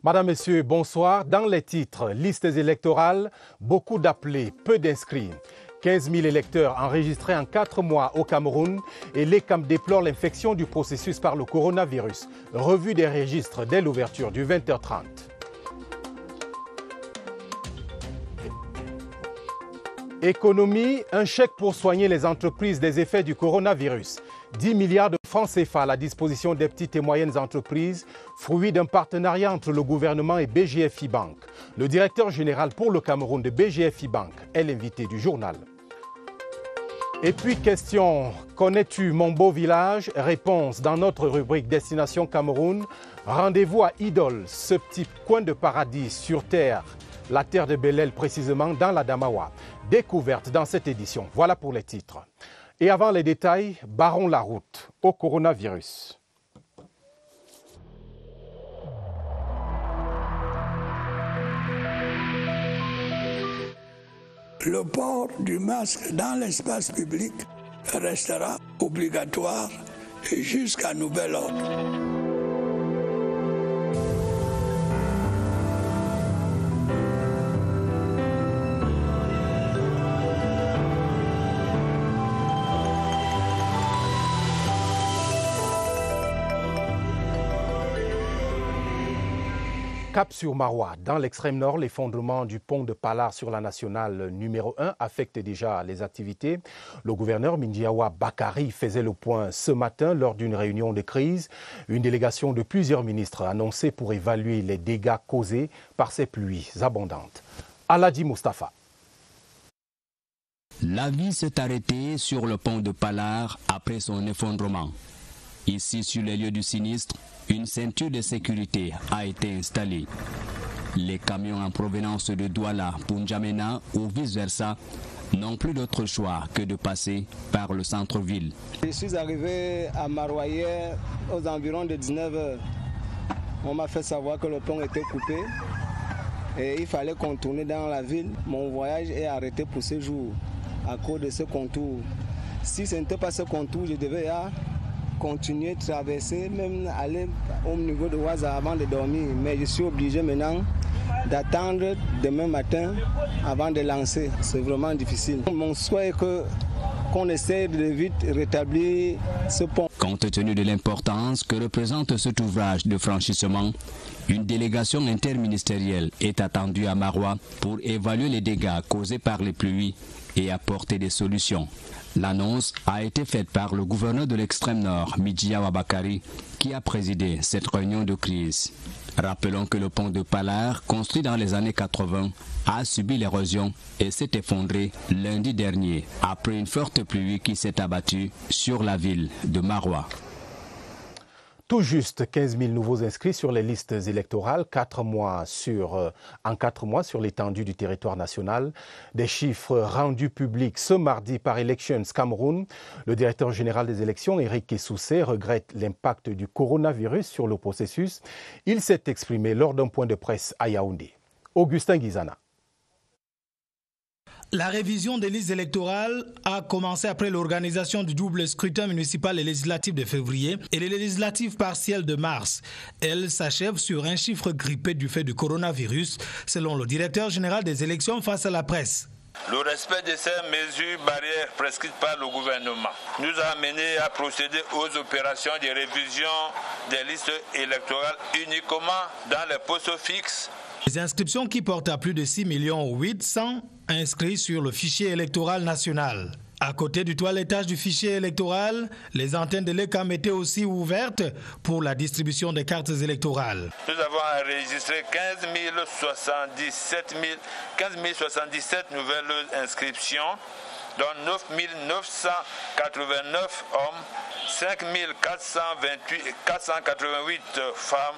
Madame, Messieurs, bonsoir. Dans les titres, listes électorales, beaucoup d'appelés, peu d'inscrits. 15 000 électeurs enregistrés en 4 mois au Cameroun et l'ECAM déplore l'infection du processus par le coronavirus. Revue des registres dès l'ouverture du 20h30. Économie, un chèque pour soigner les entreprises des effets du coronavirus. 10 milliards de francs CFA à la disposition des petites et moyennes entreprises, fruit d'un partenariat entre le gouvernement et BGFI Bank. Le directeur général pour le Cameroun de BGFI Bank est l'invité du journal. Et puis question, connais-tu mon beau village? Réponse dans notre rubrique Destination Cameroun. Rendez-vous à Idole, ce petit coin de paradis sur terre. La terre de Belel précisément dans la Damawa. Découverte dans cette édition. Voilà pour les titres. Et avant les détails, barrons la route au coronavirus. Le port du masque dans l'espace public restera obligatoire jusqu'à nouvel ordre. Cap sur Maroua, dans l'extrême nord, l'effondrement du pont de Palar sur la nationale numéro 1 affecte déjà les activités. Le gouverneur Mindiawa Bakari faisait le point ce matin lors d'une réunion de crise. Une délégation de plusieurs ministres annoncée pour évaluer les dégâts causés par ces pluies abondantes. Aladi Mustafa. La vie s'est arrêtée sur le pont de Palar après son effondrement. Ici, sur les lieux du sinistre, une ceinture de sécurité a été installée. Les camions en provenance de Douala pour N'Djamena ou vice-versa n'ont plus d'autre choix que de passer par le centre-ville. Je suis arrivé à Maroua hier aux environs de 19h. On m'a fait savoir que le pont était coupé et il fallait contourner dans la ville. Mon voyage est arrêté pour ce jour à cause de ce contour. Si ce n'était pas ce contour, je devais continuer de traverser, même aller au niveau de Ouaza avant de dormir. Mais je suis obligé maintenant d'attendre demain matin avant de lancer. C'est vraiment difficile. Mon souhait est qu'on essaie de vite rétablir ce pont. Compte tenu de l'importance que représente cet ouvrage de franchissement, une délégation interministérielle est attendue à Maroua pour évaluer les dégâts causés par les pluies et apporter des solutions. L'annonce a été faite par le gouverneur de l'extrême nord, Mindiawa Bakari, qui a présidé cette réunion de crise. Rappelons que le pont de Palar, construit dans les années 80, a subi l'érosion et s'est effondré lundi dernier après une forte pluie qui s'est abattue sur la ville de Maroua. Tout juste 15 000 nouveaux inscrits sur les listes électorales, en 4 mois sur l'étendue du territoire national. Des chiffres rendus publics ce mardi par Elections Cameroun. Le directeur général des élections, Eric Kessoussé, regrette l'impact du coronavirus sur le processus. Il s'est exprimé lors d'un point de presse à Yaoundé. Augustin Guizana. La révision des listes électorales a commencé après l'organisation du double scrutin municipal et législatif de février et les législatives partielles de mars. Elle s'achève sur un chiffre grippé du fait du coronavirus, selon le directeur général des élections face à la presse. Le respect de ces mesures barrières prescrites par le gouvernement nous a amené à procéder aux opérations de révision des listes électorales uniquement dans les postes fixes. Les inscriptions qui portent à plus de 6 800 000 inscrits sur le fichier électoral national. À côté du toilettage du fichier électoral, les antennes de l'ECAM étaient aussi ouvertes pour la distribution des cartes électorales. Nous avons enregistré 15 077 nouvelles inscriptions, dont 9 989 hommes, 5 488 femmes,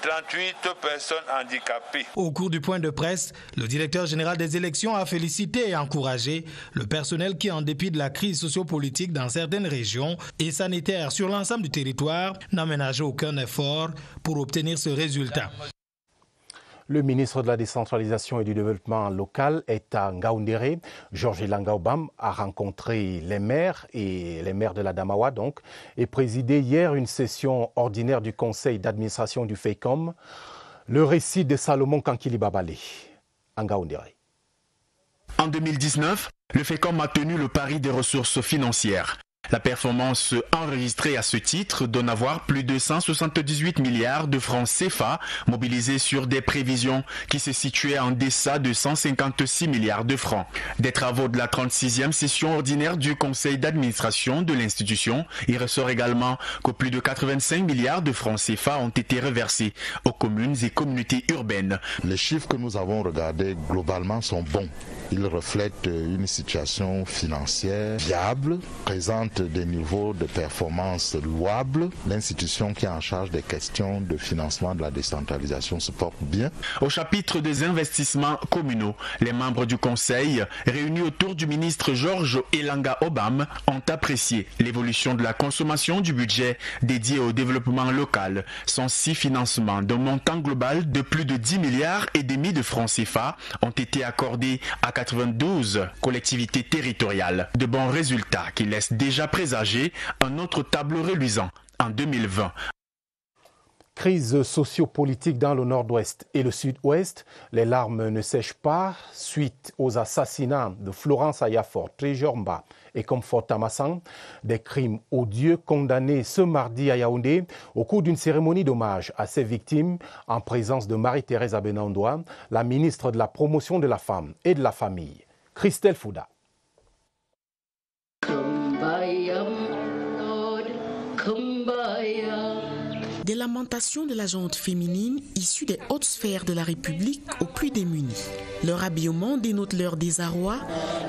38 personnes handicapées. Au cours du point de presse, le directeur général des élections a félicité et encouragé le personnel qui, en dépit de la crise sociopolitique dans certaines régions et sanitaire sur l'ensemble du territoire, n'a ménagé aucun effort pour obtenir ce résultat. Le ministre de la Décentralisation et du Développement local est à Ngaoundéré. Georges Langaobam a rencontré les maires de la Damawa donc, et présidé hier une session ordinaire du conseil d'administration du FEICOM. Le récit de Salomon Kankili Babale, Angaoundere. En 2019, le FECOM a tenu le pari des ressources financières. La performance enregistrée à ce titre donne à voir plus de 178 milliards de francs CFA mobilisés sur des prévisions qui se situaient en deçà de 156 milliards de francs. Des travaux de la 36e session ordinaire du conseil d'administration de l'institution, il ressort également que plus de 85 milliards de francs CFA ont été reversés aux communes et communautés urbaines. Les chiffres que nous avons regardés globalement sont bons. Ils reflètent une situation financière viable, présente des niveaux de performance louables. L'institution qui est en charge des questions de financement de la décentralisation se porte bien. Au chapitre des investissements communaux, les membres du conseil, réunis autour du ministre Georges Elanga Obam, ont apprécié l'évolution de la consommation du budget dédié au développement local. Son 6 financements d'un montant global de plus de 10 milliards et demi de francs CFA ont été accordés à 92 collectivités territoriales. De bons résultats qui laissent déjà présager un autre tableau reluisant en 2020. Crise sociopolitique dans le nord-ouest et le sud-ouest. Les larmes ne sèchent pas suite aux assassinats de Florence Ayafor, Trejormba et Comfort Tamassang. Des crimes odieux condamnés ce mardi à Yaoundé au cours d'une cérémonie d'hommage à ces victimes en présence de Marie-Thérèse Abenandoa, la ministre de la Promotion de la Femme et de la Famille. Christelle Fouda. Des lamentations de la gente féminine issues des hautes sphères de la République aux plus démunis. Leur habillement dénote leur désarroi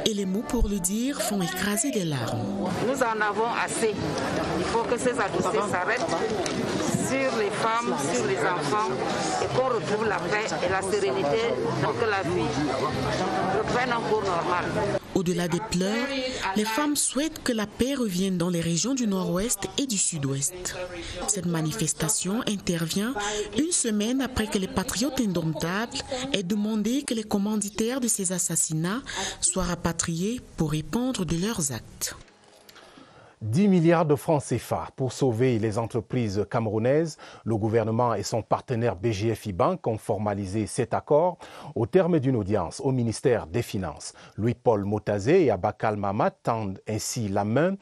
et les mots pour le dire font écraser des larmes. Nous en avons assez. Il faut que ces atrocités s'arrêtent sur les femmes, sur les enfants et qu'on retrouve la paix et la sérénité pour que la vie reprenne un cours normal. Au-delà des pleurs, les femmes souhaitent que la paix revienne dans les régions du nord-ouest et du sud-ouest. Cette manifestation intervient une semaine après que les patriotes indomptables aient demandé que les commanditaires de ces assassinats soient rapatriés pour répondre de leurs actes. 10 milliards de francs CFA pour sauver les entreprises camerounaises. Le gouvernement et son partenaire BGFI Bank ont formalisé cet accord au terme d'une audience au ministère des Finances. Louis-Paul Motazé et Abakal Mamat tendent ainsi la main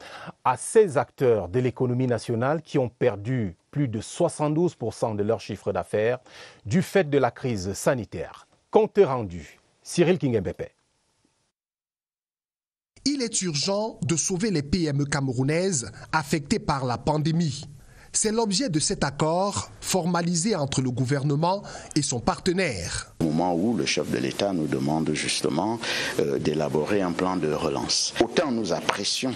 à ces acteurs de l'économie nationale qui ont perdu plus de 72% de leur chiffre d'affaires du fait de la crise sanitaire. Compte rendu, Cyril Kingembepe. Il est urgent de sauver les PME camerounaises affectées par la pandémie. C'est l'objet de cet accord formalisé entre le gouvernement et son partenaire. Au moment où le chef de l'État nous demande justement d'élaborer un plan de relance. Autant nous apprécions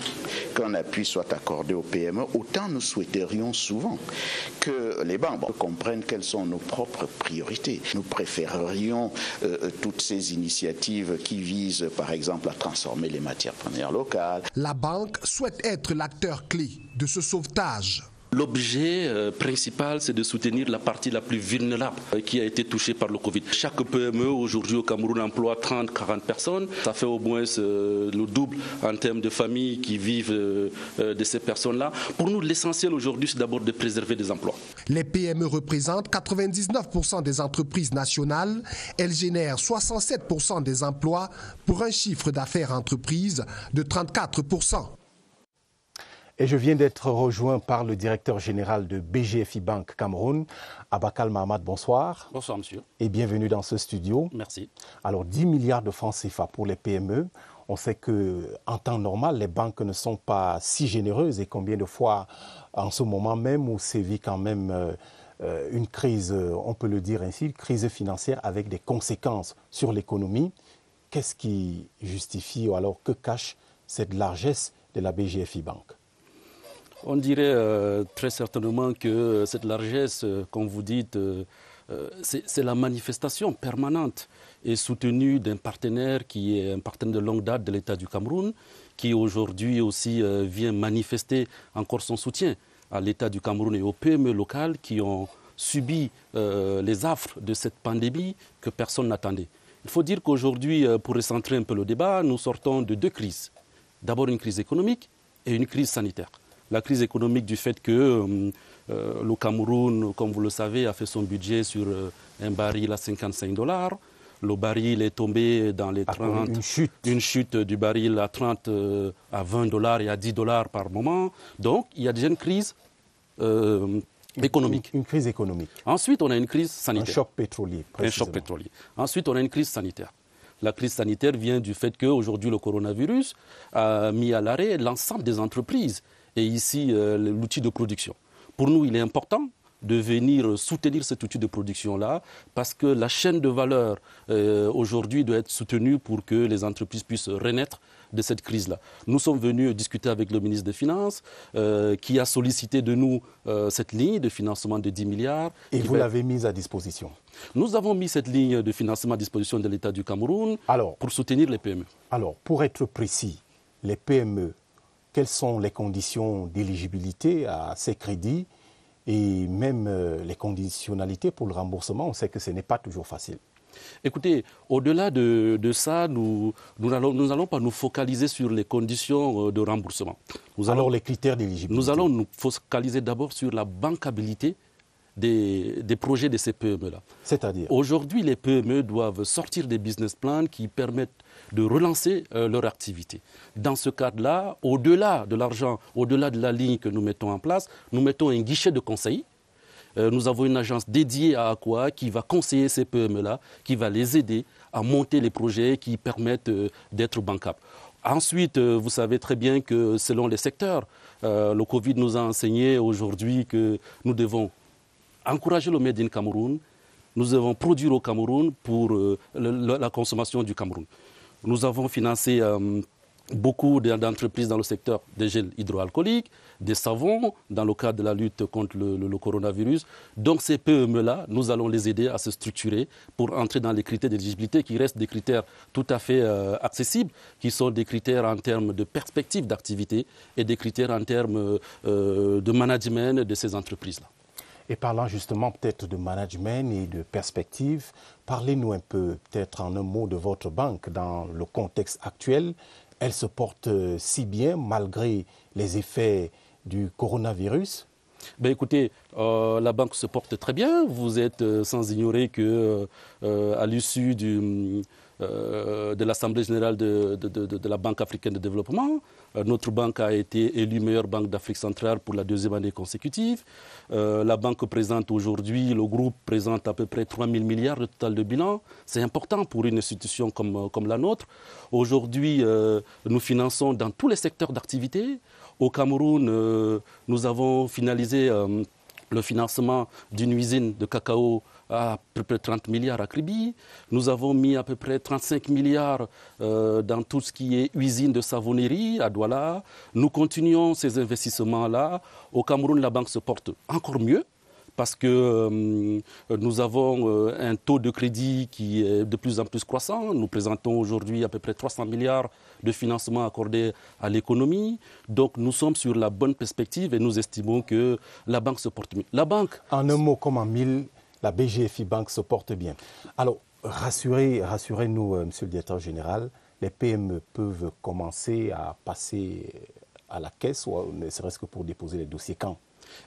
qu'un appui soit accordé aux PME, autant nous souhaiterions souvent que les banques comprennent quelles sont nos propres priorités. Nous préférerions toutes ces initiatives qui visent par exemple à transformer les matières premières locales. La banque souhaite être l'acteur clé de ce sauvetage. L'objet principal, c'est de soutenir la partie la plus vulnérable qui a été touchée par le Covid. Chaque PME aujourd'hui au Cameroun emploie 30-40 personnes. Ça fait au moins le double en termes de familles qui vivent de ces personnes-là. Pour nous, l'essentiel aujourd'hui, c'est d'abord de préserver des emplois. Les PME représentent 99% des entreprises nationales. Elles génèrent 67% des emplois pour un chiffre d'affaires entreprise de 34%. Et je viens d'être rejoint par le directeur général de BGFI Bank Cameroun, Abakal Mahamat. Bonsoir. Bonsoir, monsieur. Et bienvenue dans ce studio. Merci. Alors, 10 milliards de francs CFA pour les PME. On sait qu'en temps normal, les banques ne sont pas si généreuses. Et combien de fois, en ce moment même, où sévit quand même une crise, on peut le dire ainsi, une crise financière avec des conséquences sur l'économie. Qu'est-ce qui justifie ou alors que cache cette largesse de la BGFI Bank ? On dirait très certainement que cette largesse, comme vous dites, c'est la manifestation permanente et soutenue d'un partenaire qui est un partenaire de longue date de l'État du Cameroun, qui aujourd'hui aussi vient manifester encore son soutien à l'État du Cameroun et aux PME locales qui ont subi les affres de cette pandémie que personne n'attendait. Il faut dire qu'aujourd'hui, pour recentrer un peu le débat, nous sortons de deux crises. D'abord une crise économique et une crise sanitaire. La crise économique du fait que le Cameroun, comme vous le savez, a fait son budget sur un baril à $55. Le baril est tombé dans les 30. Une chute du baril à 30, à $20 et à $10 par moment. Donc, il y a déjà une crise économique. Une crise économique. Ensuite, on a une crise sanitaire. Un choc pétrolier. Un choc pétrolier. Ensuite, on a une crise sanitaire. La crise sanitaire vient du fait qu'aujourd'hui, le coronavirus a mis à l'arrêt l'ensemble des entreprises et ici l'outil de production. Pour nous, il est important de venir soutenir cet outil de production-là parce que la chaîne de valeur aujourd'hui doit être soutenue pour que les entreprises puissent renaître de cette crise-là. Nous sommes venus discuter avec le ministre des Finances qui a sollicité de nous cette ligne de financement de 10 milliards. Et vous l'avez mise à disposition? Nous avons mis cette ligne de financement à disposition de l'État du Cameroun pour soutenir les PME. Alors, pour être précis, les PME, quelles sont les conditions d'éligibilité à ces crédits et même les conditionnalités pour le remboursement? On sait que ce n'est pas toujours facile. Écoutez, au-delà de ça, nous n'allons pas nous focaliser sur les conditions de remboursement. Alors les critères d'éligibilité? Nous allons nous focaliser d'abord sur la bancabilité des projets de ces PME-là. C'est-à-dire? Aujourd'hui, les PME doivent sortir des business plans qui permettent de relancer leur activité. Dans ce cadre-là, au-delà de l'argent, au-delà de la ligne que nous mettons en place, nous mettons un guichet de conseil. Nous avons une agence dédiée à Aqua qui va conseiller ces PME-là, qui va les aider à monter les projets qui permettent d'être bancables. Ensuite, vous savez très bien que selon les secteurs, le Covid nous a enseigné aujourd'hui que nous devons encourager le Made in Cameroun, nous devons produire au Cameroun pour la consommation du Cameroun. Nous avons financé beaucoup d'entreprises dans le secteur des gels hydroalcooliques, des savons, dans le cadre de la lutte contre le coronavirus. Donc ces PME-là, nous allons les aider à se structurer pour entrer dans les critères d'éligibilité qui restent des critères tout à fait accessibles, qui sont des critères en termes de perspective d'activité et des critères en termes de management de ces entreprises-là. Et parlant justement peut-être de management et de perspective, parlez-nous un peu, peut-être en un mot, de votre banque dans le contexte actuel. Elle se porte si bien malgré les effets du coronavirus? Ben écoutez, la banque se porte très bien. Vous êtes sans ignorer qu'à l'issue de l'Assemblée générale de la Banque africaine de développement, notre banque a été élue meilleure banque d'Afrique centrale pour la 2e année consécutive. La banque présente aujourd'hui, le groupe présente à peu près 3 000 milliards de total de bilan. C'est important pour une institution comme la nôtre. Aujourd'hui, nous finançons dans tous les secteurs d'activité. Au Cameroun, nous avons finalisé le financement d'une usine de cacao à peu près 30 milliards à Kribi. Nous avons mis à peu près 35 milliards dans tout ce qui est usine de savonnerie à Douala. Nous continuons ces investissements-là. Au Cameroun, la banque se porte encore mieux parce que nous avons un taux de crédit qui est de plus en plus croissant. Nous présentons aujourd'hui à peu près 300 milliards de financement accordés à l'économie. Donc nous sommes sur la bonne perspective et nous estimons que la banque se porte mieux. La banque... En un mot comme en mille, la BGFI Banque se porte bien. Alors, rassurez-nous, Monsieur le Directeur Général, les PME peuvent commencer à passer à la caisse ou ne serait-ce que pour déposer les dossiers quand?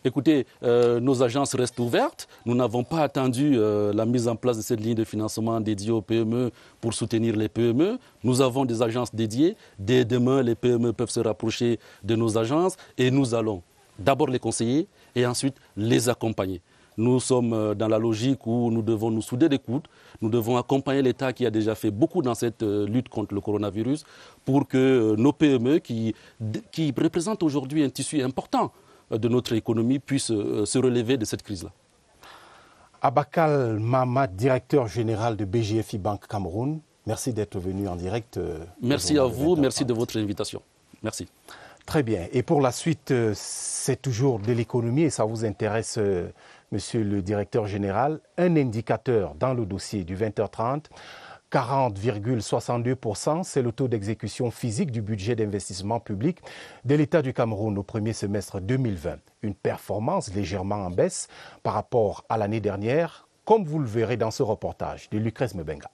Écoutez, nos agences restent ouvertes. Nous n'avons pas attendu la mise en place de cette ligne de financement dédiée aux PME pour soutenir les PME. Nous avons des agences dédiées. Dès demain, les PME peuvent se rapprocher de nos agences et nous allons d'abord les conseiller et ensuite les accompagner. Nous sommes dans la logique où nous devons nous souder les coudes. Nous devons accompagner l'État qui a déjà fait beaucoup dans cette lutte contre le coronavirus pour que nos PME qui représentent aujourd'hui un tissu important de notre économie puissent se relever de cette crise-là. Abakal Mamad, directeur général de BGFI Banque Cameroun, merci d'être venu en direct. Merci à vous, merci de votre invitation. Merci. Très bien. Et pour la suite, c'est toujours de l'économie et ça vous intéresse, monsieur le directeur général. Un indicateur dans le dossier du 20h30, 40,62%, c'est le taux d'exécution physique du budget d'investissement public de l'État du Cameroun au premier semestre 2020. Une performance légèrement en baisse par rapport à l'année dernière, comme vous le verrez dans ce reportage de Lucrèce Mbenga.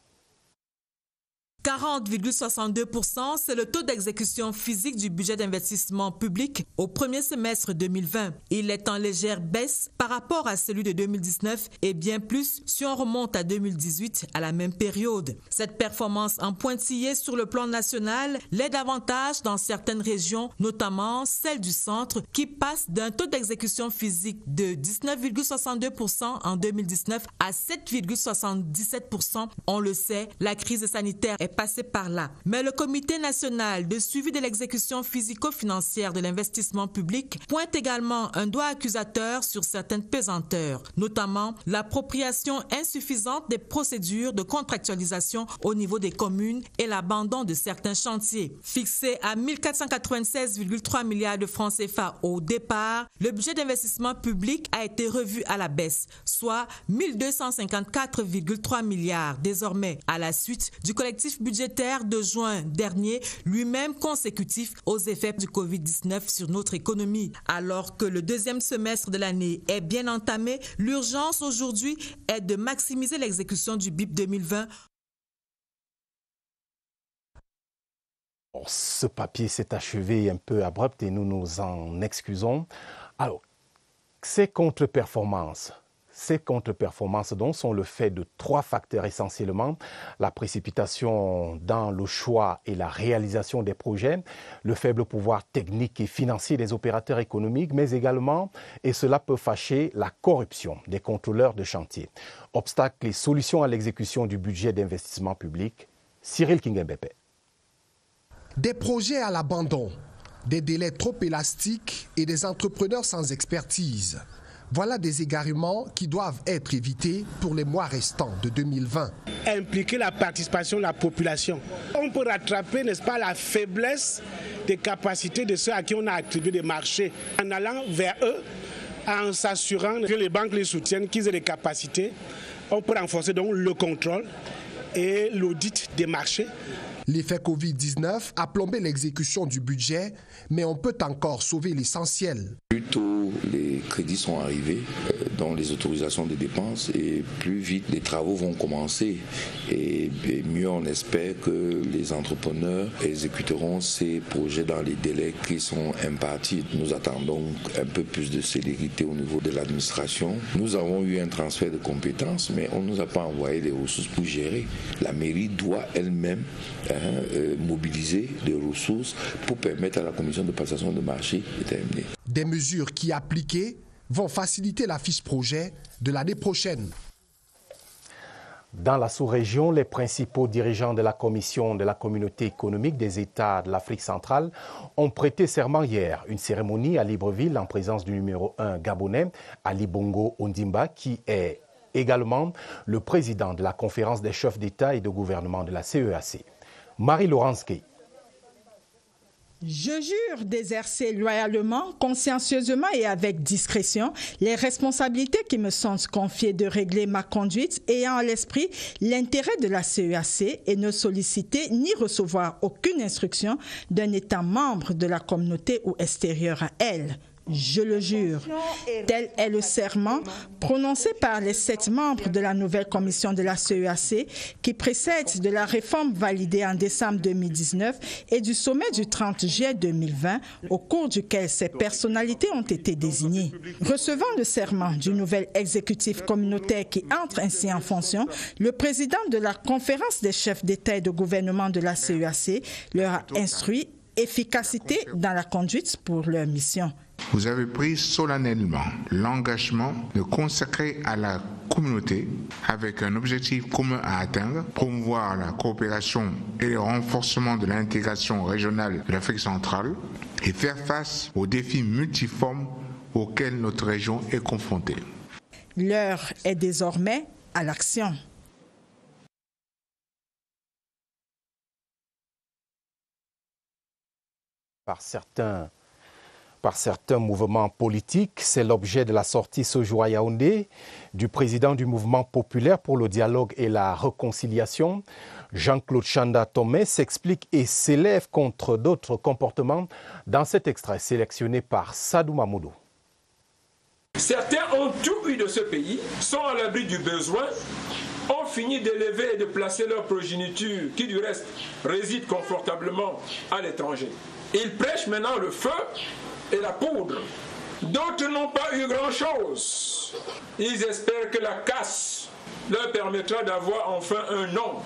40,62%, c'est le taux d'exécution physique du budget d'investissement public au premier semestre 2020. Il est en légère baisse par rapport à celui de 2019 et bien plus si on remonte à 2018 à la même période. Cette performance en pointillé sur le plan national l'est davantage dans certaines régions, notamment celle du centre, qui passe d'un taux d'exécution physique de 19,62% en 2019 à 7,77%. On le sait, la crise sanitaire est passée par là. Mais le Comité national de suivi de l'exécution physico-financière de l'investissement public pointe également un doigt accusateur sur certaines pesanteurs, notamment l'appropriation insuffisante des procédures de contractualisation au niveau des communes et l'abandon de certains chantiers. Fixé à 1496,3 milliards de francs CFA au départ, le budget d'investissement public a été revu à la baisse, soit 1254,3 milliards désormais à la suite du collectif budgétaire de juin dernier, lui-même consécutif aux effets du Covid-19 sur notre économie. Alors que le deuxième semestre de l'année est bien entamé, l'urgence aujourd'hui est de maximiser l'exécution du BIP 2020. Ce papier s'est achevé un peu abrupt et nous nous en excusons. Alors, ces contre-performances dont sont le fait de trois facteurs essentiellement: la précipitation dans le choix et la réalisation des projets, le faible pouvoir technique et financier des opérateurs économiques, mais également, et cela peut fâcher, la corruption des contrôleurs de chantier. Obstacles et solutions à l'exécution du budget d'investissement public. Cyril Kingembepe. Des projets à l'abandon, des délais trop élastiques et des entrepreneurs sans expertise. Voilà des égarements qui doivent être évités pour les mois restants de 2020. Impliquer la participation de la population. On peut rattraper, n'est-ce pas, la faiblesse des capacités de ceux à qui on a attribué des marchés en allant vers eux, en s'assurant que les banques les soutiennent, qu'ils aient des capacités. On peut renforcer donc le contrôle et l'audit des marchés. L'effet Covid-19 a plombé l'exécution du budget, mais on peut encore sauver l'essentiel. Plus tôt les crédits sont arrivés dans les autorisations de dépenses et plus vite les travaux vont commencer. Et mieux on espère que les entrepreneurs exécuteront ces projets dans les délais qui sont impartis. Nous attendons un peu plus de célérité au niveau de l'administration. Nous avons eu un transfert de compétences, mais on ne nous a pas envoyé les ressources pour gérer. La mairie doit elle-même mobiliser des ressources pour permettre à la commission de passation de marché de terminer. Des mesures qui, appliquées, vont faciliter la fiche projet de l'année prochaine. Dans la sous-région, les principaux dirigeants de la Commission de la Communauté économique des États de l'Afrique centrale ont prêté serment hier. Une cérémonie à Libreville en présence du numéro 1 gabonais, Ali Bongo Ondimba, qui est également le président de la conférence des chefs d'État et de gouvernement de la CEAC. Marie-Laurence Key. Je jure d'exercer loyalement, consciencieusement et avec discrétion les responsabilités qui me sont confiées de régler ma conduite ayant à l'esprit l'intérêt de la CEAC et ne solliciter ni recevoir aucune instruction d'un État membre de la communauté ou extérieur à elle. Je le jure. Tel est le serment prononcé par les 7 membres de la nouvelle commission de la CEAC qui précède de la réforme validée en décembre 2019 et du sommet du 30 juillet 2020 au cours duquel ces personnalités ont été désignées. Recevant le serment du nouvel exécutif communautaire qui entre ainsi en fonction, le président de la conférence des chefs d'État et de gouvernement de la CEAC leur a instruit efficacité dans la conduite pour leur mission. Vous avez pris solennellement l'engagement de consacrer à la communauté, avec un objectif commun à atteindre, promouvoir la coopération et le renforcement de l'intégration régionale de l'Afrique centrale et faire face aux défis multiformes auxquels notre région est confrontée. L'heure est désormais à l'action. Par certains mouvements politiques, c'est l'objet de la sortie ce jour à Yaoundé du président du mouvement populaire pour le dialogue et la réconciliation. Jean-Claude Chanda Tomé s'explique et s'élève contre d'autres comportements dans cet extrait sélectionné par Sadou Mamoudou. Certains ont tout eu de ce pays, sont à l'abri du besoin ont fini d'élever et de placer leur progéniture, qui du reste réside confortablement à l'étranger. Ils prêchent maintenant le feu et la poudre. D'autres n'ont pas eu grand-chose. Ils espèrent que la casse leur permettra d'avoir enfin un nom.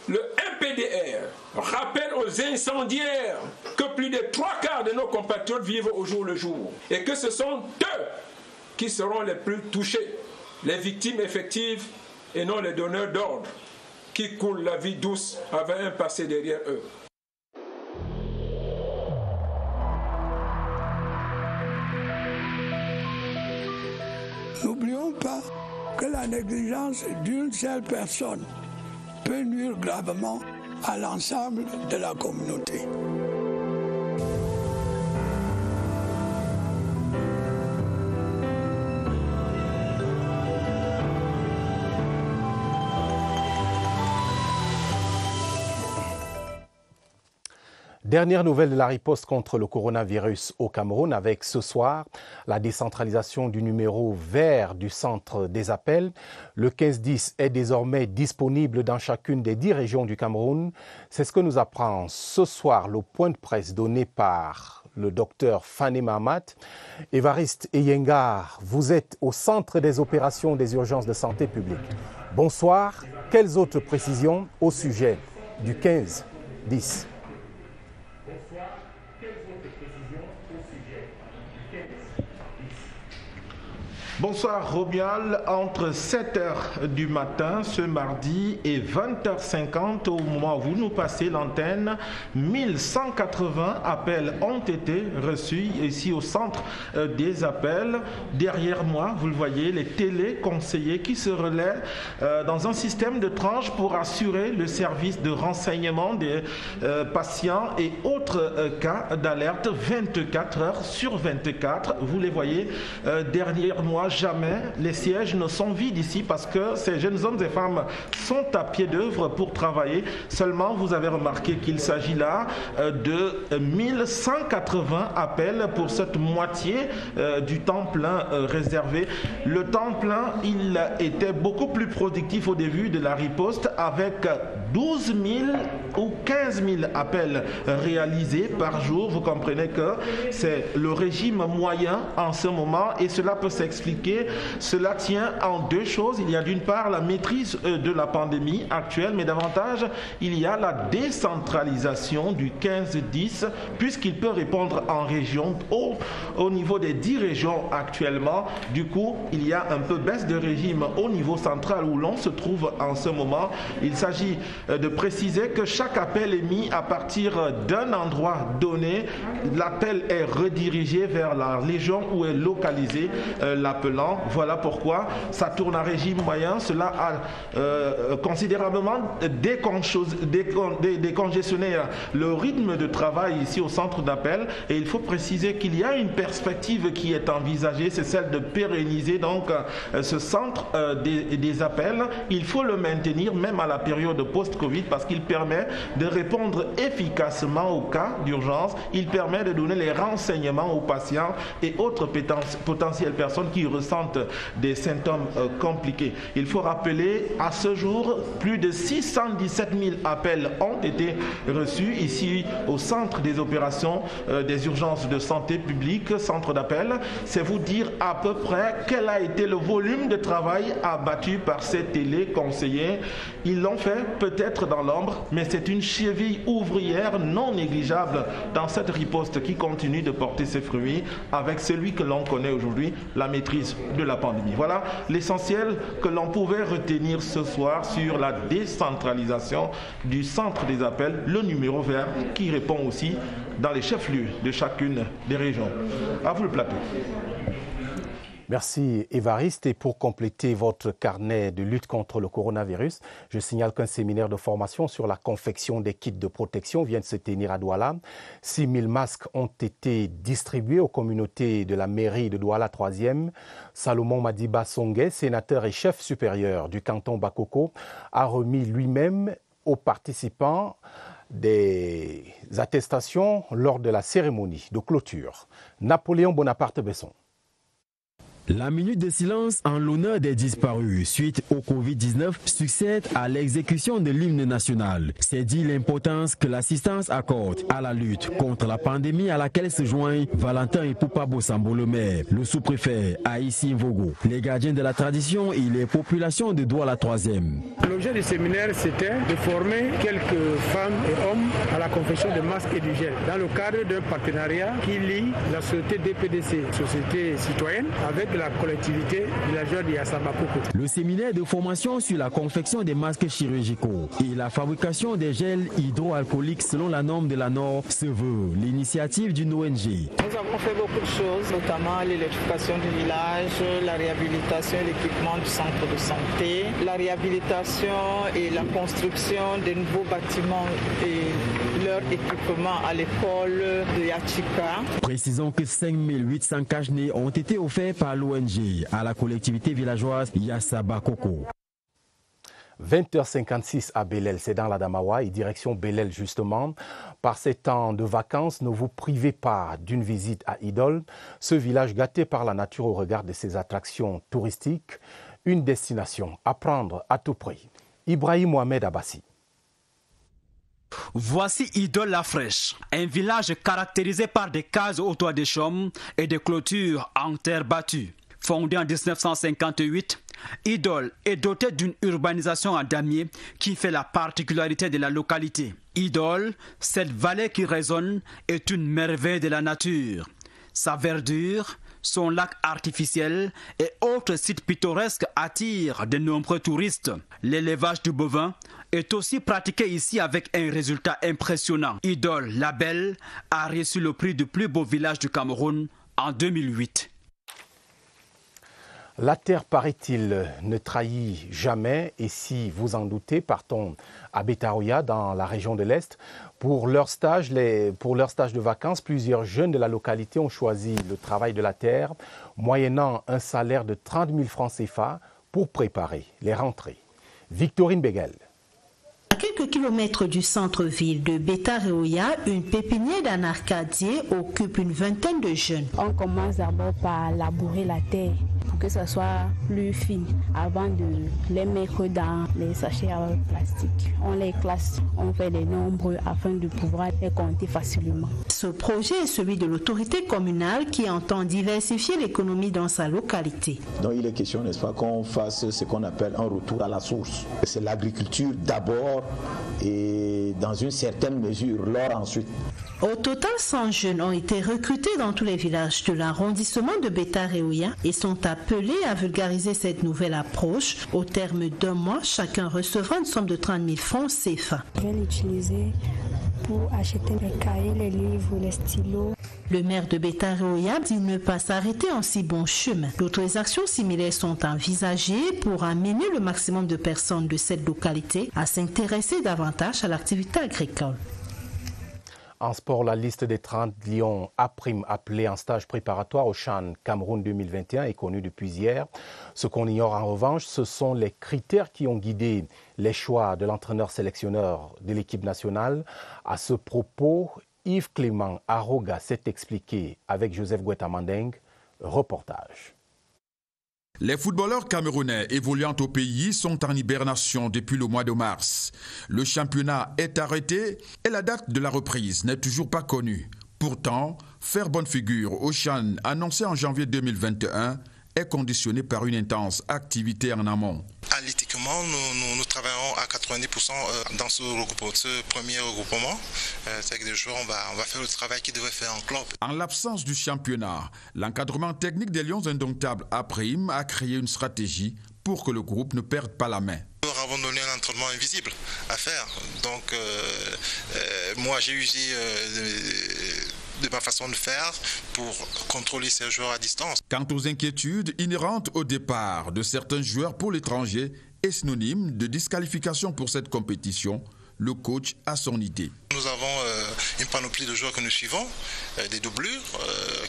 Le MPDR rappelle aux incendiaires que plus de 3/4 de nos compatriotes vivent au jour le jour et que ce sont eux qui seront les plus touchés, les victimes effectives et non les donneurs d'ordre qui coulent la vie douce avec un passé derrière eux. N'oublions pas que la négligence d'une seule personne peut nuire gravement à l'ensemble de la communauté. Dernière nouvelle de la riposte contre le coronavirus au Cameroun avec ce soir la décentralisation du numéro vert du centre des appels. Le 1510 est désormais disponible dans chacune des 10 régions du Cameroun. C'est ce que nous apprend ce soir le point de presse donné par le docteur Fane Mahamat. Évariste Eyengar, vous êtes au centre des opérations des urgences de santé publique. Bonsoir. Quelles autres précisions au sujet du 1510 ? Bonsoir Robial, entre 7h du matin ce mardi et 20h50 au moment où vous nous passez l'antenne, 1180 appels ont été reçus ici au centre des appels. Derrière moi, vous le voyez, les téléconseillers qui se relaient dans un système de tranches pour assurer le service de renseignement des patients et autres cas d'alerte 24 heures sur 24. Vous les voyez derrière moi. Jamais les sièges ne sont vides ici parce que ces jeunes hommes et femmes sont à pied d'œuvre pour travailler. Seulement, vous avez remarqué qu'il s'agit là de 1180 appels pour cette moitié du temps plein réservé. Le temps plein, il était beaucoup plus productif au début de la riposte avec 12 000 ou 15 000 appels réalisés par jour. Vous comprenez que c'est le régime moyen en ce moment et cela peut s'expliquer. Cela tient en deux choses. Il y a d'une part la maîtrise de la pandémie actuelle, mais davantage il y a la décentralisation du 15-10 puisqu'il peut répondre en région au niveau des 10 régions actuellement. Du coup, il y a un peu baisse de régime au niveau central où l'on se trouve en ce moment. Il s'agit de préciser que chaque appel est mis à partir d'un endroit donné. L'appel est redirigé vers la région où est localisé l'appelant. Voilà pourquoi ça tourne en régime moyen. Cela a considérablement décongestionné le rythme de travail ici au centre d'appel. Et il faut préciser qu'il y a une perspective qui est envisagée, c'est celle de pérenniser donc ce centre des appels. Il faut le maintenir même à la période post-Covid parce qu'il permet de répondre efficacement aux cas d'urgence. Il permet de donner les renseignements aux patients et autres potentielles personnes qui ressentent des symptômes compliqués. Il faut rappeler, à ce jour, plus de 617 000 appels ont été reçus ici au centre des opérations des urgences de santé publique, centre d'appel. C'est vous dire à peu près quel a été le volume de travail abattu par ces téléconseillers. Ils l'ont fait peut-être dans l'ombre, mais c'est une cheville ouvrière non négligeable dans cette riposte qui continue de porter ses fruits avec celui que l'on connaît aujourd'hui, la maîtrise de la pandémie. Voilà l'essentiel que l'on pouvait retenir ce soir sur la décentralisation du centre des appels, le numéro vert qui répond aussi dans les chefs-lieux de chacune des régions. À vous le plateau. Merci Évariste. Et pour compléter votre carnet de lutte contre le coronavirus, je signale qu'un séminaire de formation sur la confection des kits de protection vient de se tenir à Douala. 6 000 masques ont été distribués aux communautés de la mairie de Douala 3e. Salomon Madiba Songué, sénateur et chef supérieur du canton Bakoko, a remis lui-même aux participants des attestations lors de la cérémonie de clôture. Napoléon Bonaparte-Besson. La minute de silence en l'honneur des disparus suite au Covid-19 succède à l'exécution de l'hymne national. C'est dit l'importance que l'assistance accorde à la lutte contre la pandémie à laquelle se joignent Valentin et Poupa Bosambo le maire, le sous-préfet Aïssi Mvogo, les gardiens de la tradition et les populations de Douala 3e. L'objet du séminaire, c'était de former quelques femmes et hommes à la confection de masques et du gel, dans le cadre d'un partenariat qui lie la société DPDC, société citoyenne, avec la collectivité villageoise de Yassabakoko. Le séminaire de formation sur la confection des masques chirurgicaux et la fabrication des gels hydroalcooliques selon la norme de la Nord se veut l'initiative d'une ONG. Nous avons fait beaucoup de choses, notamment l'électrification du village, la réhabilitation et l'équipement du centre de santé, la réhabilitation et la construction de nouveaux bâtiments et leur équipement à l'école de Yachika. Précisons que 5800 cache-nez ont été offerts par l'ONG à la collectivité villageoise Yassabakoko. 20h56 à Belel, c'est dans la Damawa et direction Belel justement. Par ces temps de vacances, ne vous privez pas d'une visite à Idol, ce village gâté par la nature au regard de ses attractions touristiques, une destination à prendre à tout prix. Ibrahim Mohamed Abbassi. Voici Idol la Fraîche, un village caractérisé par des cases au toit des chaumes et des clôtures en terre battue. Fondé en 1958, Idol est doté d'une urbanisation en damier qui fait la particularité de la localité. Idol, cette vallée qui résonne, est une merveille de la nature. Sa verdure, son lac artificiel et autres sites pittoresques attirent de nombreux touristes. L'élevage du bovin est aussi pratiqué ici avec un résultat impressionnant. Idol, la Belle, a reçu le prix du plus beau village du Cameroun en 2008. La terre, paraît-il, ne trahit jamais et si vous en doutez, partons à Betaroya dans la région de l'Est. Pour leur stage de vacances, plusieurs jeunes de la localité ont choisi le travail de la terre, moyennant un salaire de 30 000 francs CFA pour préparer les rentrées. Victorine Begel. À quelques kilomètres du centre-ville de Betaroya, une pépinière d'un arcadier occupe une vingtaine de jeunes. On commence d'abord par labourer la terre pour que ça soit plus fin avant de les mettre dans les sachets à plastique. On les classe, on fait des nombres afin de pouvoir les compter facilement. Ce projet est celui de l'autorité communale qui entend diversifier l'économie dans sa localité. Donc il est question, n'est-ce pas, qu'on fasse ce qu'on appelle un retour à la source. C'est l'agriculture d'abord et dans une certaine mesure l'or ensuite. Au total, 100 jeunes ont été recrutés dans tous les villages de l'arrondissement de Betaroya et sont appelés à vulgariser cette nouvelle approche. Au terme d'un mois, chacun recevra une somme de 30 000 francs CFA. Je vais l'utiliser pour acheter les cahiers, les livres, les stylos. Le maire de Betaroya dit ne pas s'arrêter en si bon chemin. D'autres actions similaires sont envisagées pour amener le maximum de personnes de cette localité à s'intéresser davantage à l'activité agricole. En sport, la liste des 30 lions A-prime appelés en stage préparatoire au CHAN Cameroun 2021 est connue depuis hier. Ce qu'on ignore en revanche, ce sont les critères qui ont guidé les choix de l'entraîneur-sélectionneur de l'équipe nationale. À ce propos, Yves Clément Aroga s'est expliqué avec Joseph Guetta-Mandeng. Reportage. Les footballeurs camerounais évoluant au pays sont en hibernation depuis le mois de mars. Le championnat est arrêté et la date de la reprise n'est toujours pas connue. Pourtant, faire bonne figure au CHAN annoncé en janvier 2021 est conditionné par une intense activité en amont. Analytiquement, nous travaillons à 90% dans ce premier regroupement. C'est que des jours, on va faire le travail qui devrait faire en club. En l'absence du championnat, l'encadrement technique des Lions Indomptables A-prime a créé une stratégie pour que le groupe ne perde pas la main. Nous leur avons donné un entraînement invisible à faire. Donc, moi, j'ai usé de ma façon de faire pour contrôler ces joueurs à distance. Quant aux inquiétudes inhérentes au départ de certains joueurs pour l'étranger et synonyme de disqualification pour cette compétition, le coach a son idée. Nous avons une panoplie de joueurs que nous suivons, des doublures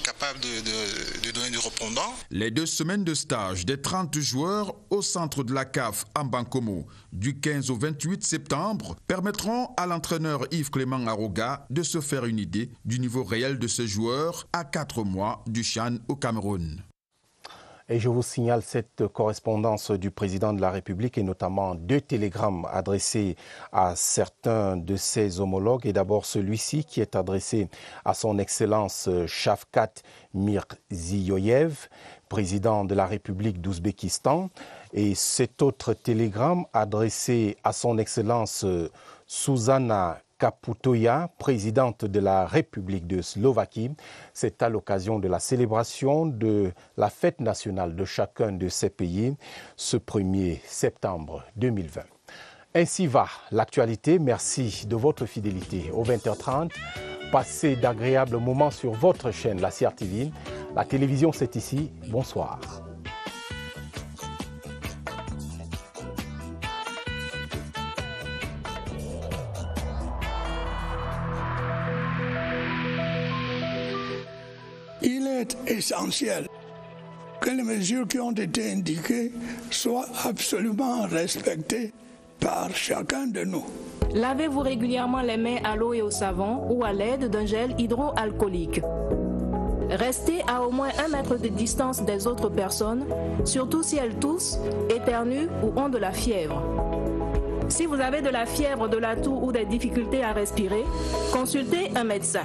capables de donner du répondant. Les 2 semaines de stage des 30 joueurs au centre de la CAF en Bankomo du 15 au 28 septembre permettront à l'entraîneur Yves Clément Aroga de se faire une idée du niveau réel de ces joueurs à 4 mois du CHAN au Cameroun. Et je vous signale cette correspondance du président de la République et notamment 2 télégrammes adressés à certains de ses homologues. Et d'abord celui-ci qui est adressé à son Excellence Shavkat Mirziyoyev, président de la République d'Ouzbékistan. Et cet autre télégramme adressé à son Excellence Zuzana Kaputoya, présidente de la République de Slovaquie. C'est à l'occasion de la célébration de la fête nationale de chacun de ces pays, ce 1er septembre 2020. Ainsi va l'actualité. Merci de votre fidélité. Au 20h30, passez d'agréables moments sur votre chaîne, la CRTV. La télévision, c'est ici. Bonsoir. Il est essentiel que les mesures qui ont été indiquées soient absolument respectées par chacun de nous. Lavez-vous régulièrement les mains à l'eau et au savon ou à l'aide d'un gel hydroalcoolique. Restez à au moins 1 mètre de distance des autres personnes, surtout si elles toussent, éternuent ou ont de la fièvre. Si vous avez de la fièvre, de la toux ou des difficultés à respirer, consultez un médecin.